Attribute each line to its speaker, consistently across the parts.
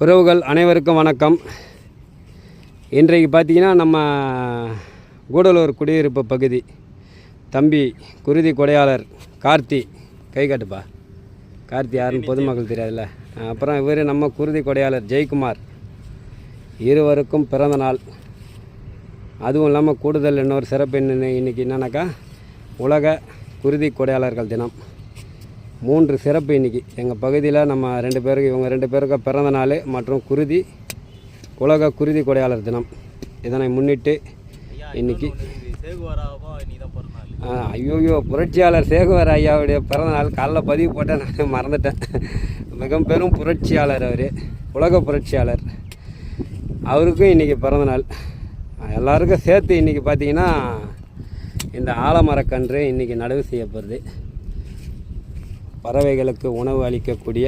Speaker 1: உறவுகள் அனைவருக்கும் வணக்கம். இன்றைக்கு பார்த்தீங்கன்னா நம்ம கூடலூர் குடியிருப்பு பகுதி தம்பி குருதி கொடையாளர் கார்த்தி, கை காட்டுப்பா. கார்த்தி யாருன்னு பொதுமக்கள் தெரியாதுல்ல. அப்புறம் இவர் நம்ம குருதி கொடையாளர் ஜெயக்குமார், இருவருக்கும் பிறந்த நாள். அதுவும் இல்லாமல் கூடுதல் இன்னொரு சிறப்பு இன்றைக்கி என்னன்னாக்கா உலக குருதி கொடையாளர்கள் தினம். 3 சிறப்பு இன்றைக்கி எங்கள் பகுதியில். நம்ம இவங்க ரெண்டு பேருக்கு பிறந்த நாள் மற்றும் உலக குருதி கொடையாளர் தினம். இதனை முன்னிட்டு இன்றைக்கி ஐயோயோ புரட்சியாளர் சேகுவர் ஐயாவுடைய பிறந்த நாள் காலைல பதிவு போட்டால் நான் மறந்துட்டேன். மிக பெரும் புரட்சியாளர் அவர், உலக புரட்சியாளர். அவருக்கும் இன்றைக்கி பிறந்த நாள். எல்லாருக்கும் சேர்த்து இன்றைக்கி பார்த்திங்கன்னா இந்த ஆலமரக்கன்று இன்றைக்கி நடவு செய்யப்படுது. பறவைகளுக்கு உணவு அளிக்கக்கூடிய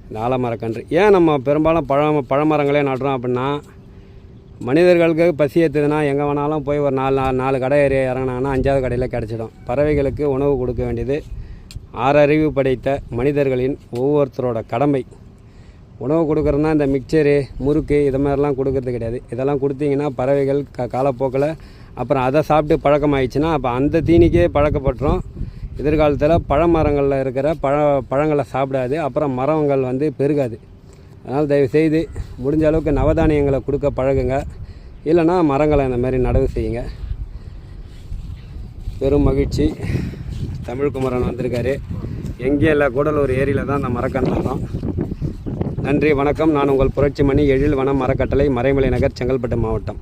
Speaker 1: இந்த ஆலமரக்கன்று. ஏன் நம்ம பெரும்பாலும் பழமரங்களே நடுறோம் அப்படின்னா, மனிதர்களுக்கு பசி ஏற்றுதுன்னா எங்கே வேணாலும் போய் ஒரு 4 கடை ஏறி இறங்கினாங்கன்னா 5ஆவது கடையில் கிடச்சிடும். பறவைகளுக்கு உணவு கொடுக்க வேண்டியது 6 அறிவு படைத்த மனிதர்களின் ஒவ்வொருத்தரோட கடமை. உணவு கொடுக்குறதுனா இந்த மிக்சரு, முறுக்கு இது மாதிரிலாம் கொடுக்கறது கிடையாது. இதெல்லாம் கொடுத்தீங்கன்னா பறவைகள் காலப்போக்கில் அப்புறம் அதை சாப்பிட்டு பழக்கமாகிடுச்சுன்னா அப்போ அந்த தீனிக்கே பழக்கப்பட்டுரும். எதிர்காலத்தில் பழமரங்களில் இருக்கிற பழங்களை சாப்பிடாது, அப்புறம் மரங்கள் பெருகாது. அதனால் தயவுசெய்து முடிஞ்ச அளவுக்கு நவதானியங்களை கொடுக்க பழகுங்க. இல்லைன்னா மரங்களை இந்த மாதிரி நடவு செய்யுங்க. பெரும் மகிழ்ச்சி. தமிழ்குமரன் வந்திருக்காரு. எங்கேயும் இல்லை, கூடலூர் ஏரியில் தான் அந்த மரக்கன்று நடுறோம். நன்றி, வணக்கம். நான் உங்கள் புரட்சிமணி, எழில் வனம் அறக்கட்டளை, மறைமலை நகர், செங்கல்பட்டு மாவட்டம்.